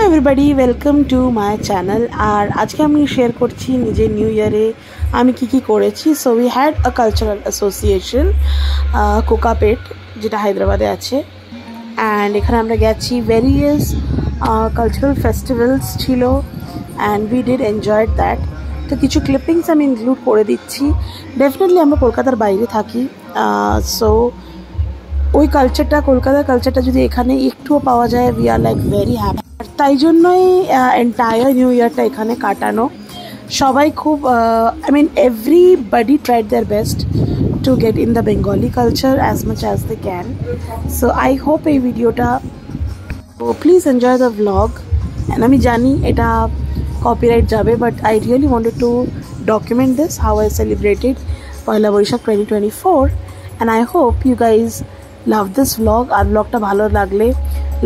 Everybody, welcome to my channel. আর আজকে আমি শেয়ার করছি নিজের নিউ ইয়ারে আমি কি করেছি। So we had a cultural association Kokapet, যেটা হায়দ্রাবাদে আছে। অ্যান্ড এখানে আমরা গেছি, ভেরিয়াস কালচারাল ফেস্টিভ্যালস ছিল and we did enjoyed that. তো কিছু ক্লিপিংস আমি ইনক্লুড করে দিচ্ছি। ডেফিনেটলি আমরা কলকাতার বাইরে থাকি, সো ওই কালচারটা, কলকাতার কালচারটা যদি এখানে একটুও পাওয়া যায়, we are like very happy. তাই জন্যই এন্টায়ার নিউ ইয়ারটা এখানে কাটানো। সবাই খুব I mean everybody tried their best to get in the Bengali culture as much as they can. So I hope এই ভিডিওটা, please enjoy the vlog. And আমি জানি এটা কপিরাইট যাবে, but I really wanted to document this how I celebrated Poila Baishakh 2024 and I hope you guys love this vlog. আর ভ্লগটা ভালো লাগলে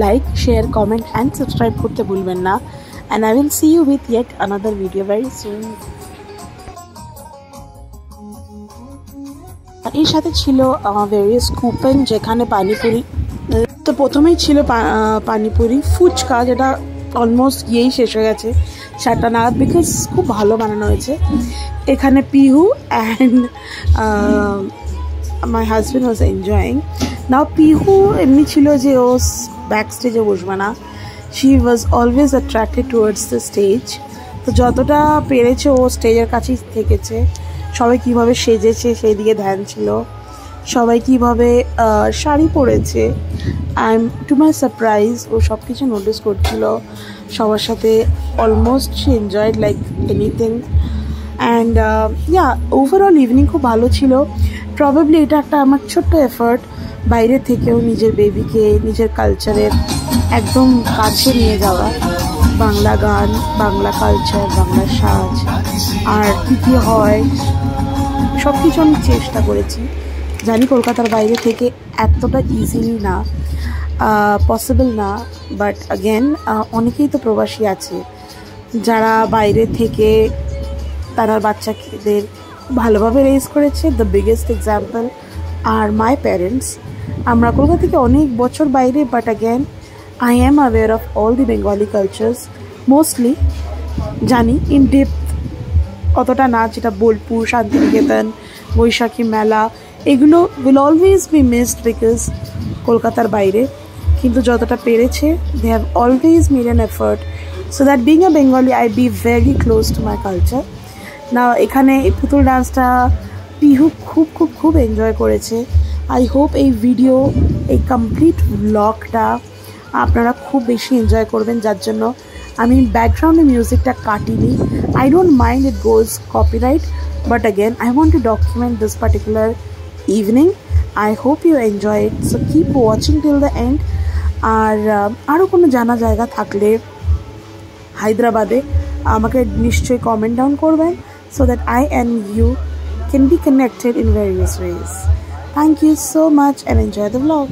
like, share, comment and subscribe করতে ভুলবেন না। And I will see you with yet another video very soon. এর সাথে ছিল ভেরিয়াস কুপন, যেখানে পানিপুরি, তো প্রথমেই ছিল পানিপুরি, ফুচকা, যেটা অলমোস্ট গিয়েই শেষ হয়ে গেছে 4টা নাগাদ, বিকজ খুব ভালো বানানো হয়েছে। এখানে Pihu and my husband was enjoying. Now Pihu এমনি ছিল যে ও ব্যাক স্টেজে বসবে না, she was always attracted towards the stage. তো যতটা পেরেছে ও স্টেজের কাছেই থেকেছে। সবাই কীভাবে সেজেছে সেই দিকে ধ্যান ছিল, সবাই কীভাবে শাড়ি পরেছে, I am to my surprise ও সব কিছু নোটিস করছিল সবার সাথে। Almost she enjoyed like anything. And yeah, overall evening খুব ভালো ছিল। প্রবাবলি এটা একটা আমার ছোট্ট এফার্ট, বাইরে থেকেও নিজের বেবিকে নিজের কালচারের একদম কাছে নিয়ে যাওয়া। বাংলা গান, বাংলা কালচার, বাংলা সাজ, আর কী হয় সব কিছু আমি চেষ্টা করেছি। জানি কলকাতার বাইরে থেকে এতটা ইজিলি না, পসিবল না, বাট অ্যাগেন অনেকেই তো প্রবাসী আছে যারা বাইরে থেকে তারা বাচ্চাদের ভালোভাবে রেজ করেছে। The biggest example are my parents. আমরা কলকাতা থেকে অনেক বছর বাইরে, but again I am aware of all the Bengali cultures. Mostly জানি, ইন ডেপথ অতটা না, যেটা বোলপুর, শান্তিনিকেতন, বৈশাখী মেলা, এগুলো will always be missed because কলকাতার বাইরে। কিন্তু যতটা পেরেছে, they have always made an effort so that being a Bengali I be very close to my culture. না, এখানে এই পুতুল ডান্সটা পিহু খুব খুব খুব এনজয় করেছে। আই হোপ এই ভিডিও, এই কমপ্লিট ব্লগটা আপনারা খুব বেশি এনজয় করবেন, যার জন্য আমি ব্যাকগ্রাউন্ডে মিউজিকটা কাটিনি। I don't mind it goes copyright, but again I want to document this particular evening. I hope you enjoy it, so keep watching till the end. আর আরও কোনো জানা জায়গা থাকলে হায়দ্রাবাদে আমাকে নিশ্চয়ই কমেন্ট ডাউন করবেন, so that I and you can be connected in various ways. Thank you so much and enjoy the vlog.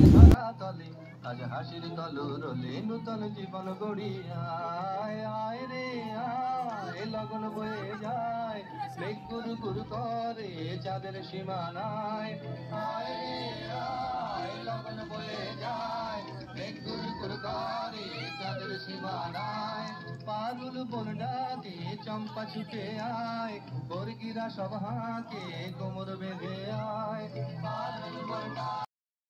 পাগল বনডাকে চম্পা ছুটে আয়, বর্গিরা সব হাঁকে কোমর বেঁধে আয়। পাগল বনডা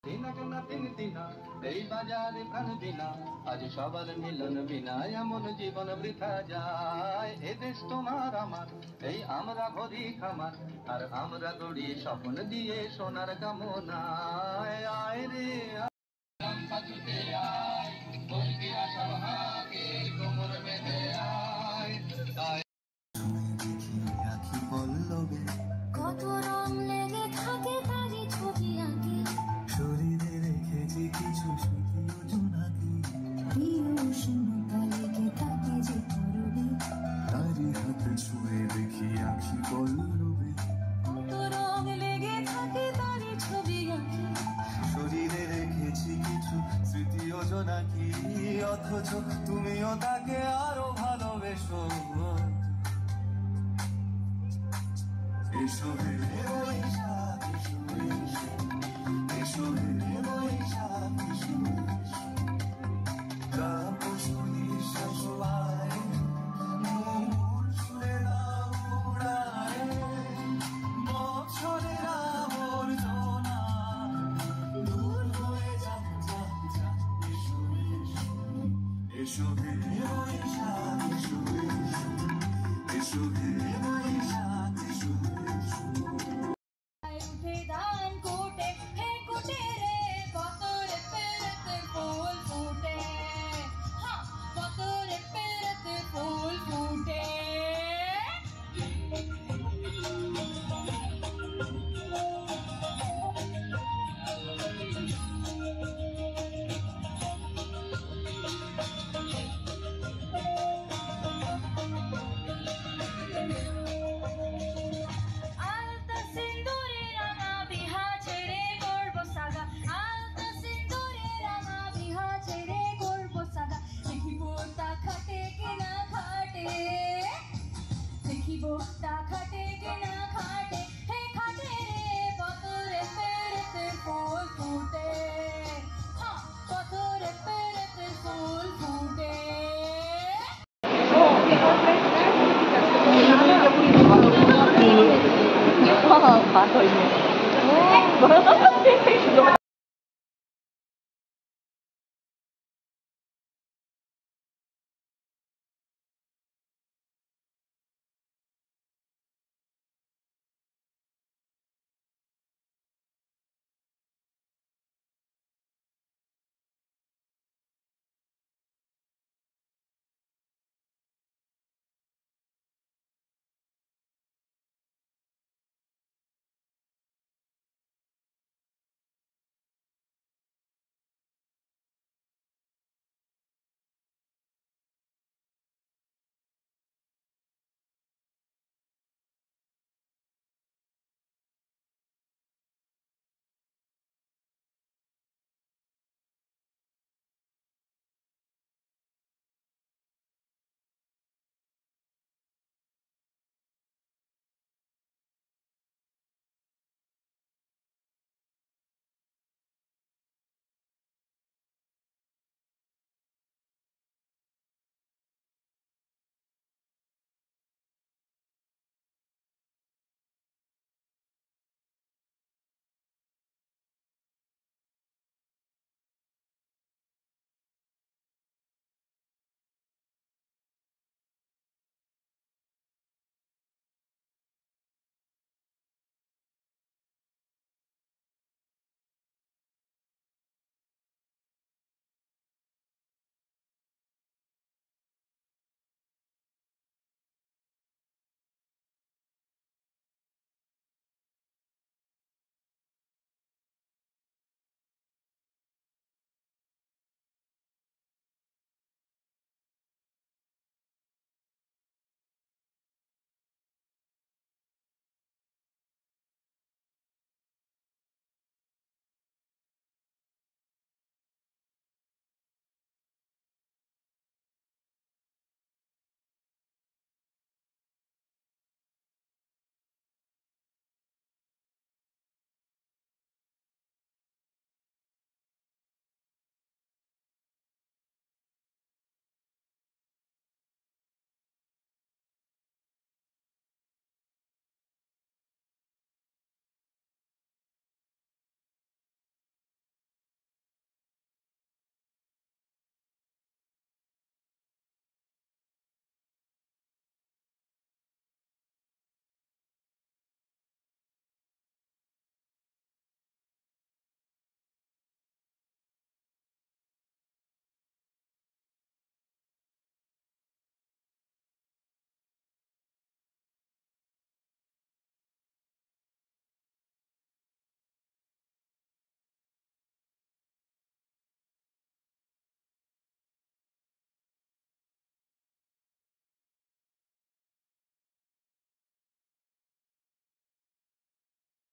দিনা কেনা তিন দিনা, এই বাজারে প্রাণ দিনা, আজ সবার মিলন বিনা এমন জীবন বৃথা যায়। এ দেশ তোমার আমার, এই আমরা ভরি খামার, আর আমরা গড়ি স্বপ্ন দিয়ে সোনার কামনায়। আয় রে চম্পা ছুটে আয়, বর্গিরা সব হাঁকে কোমর বেঁধে আয়। কত রং লেগে থাকে তারই ছবি আঁকি, শরীরে রেখেছি কিছু স্মৃতি ও জোনাকি। লেগে থাকে যে করবি, তারই হাতে ছুঁয়ে দেখি আঁখি পল্লবে। কত রং লেগে থাকে তারই ছবি আঁকি, শরীরে রেখেছি কিছু স্মৃতি ও জোনাকি। অথচ তুমিও তাকে আরো ভালোবেসো। এসো হে বৈশাখ, এসো হে বৈশাখ, এসো। তাপস নিঃশ্বাস এসো হে বৈশাখ এসো এসো হে বৈশাখ এসো উঠে ধান কোটে হে কোটে রে কতরে পেরতে ফুল ফুটে হ্যাঁ কতরে পেরতে ফুল ফুটে তা খাটে কিনা খাটে হে খাটে রে পতরে পেরতে ফুল ফুটে হ্যাঁ পতরে পেরতে ফুল ফুটে ভাত হইনি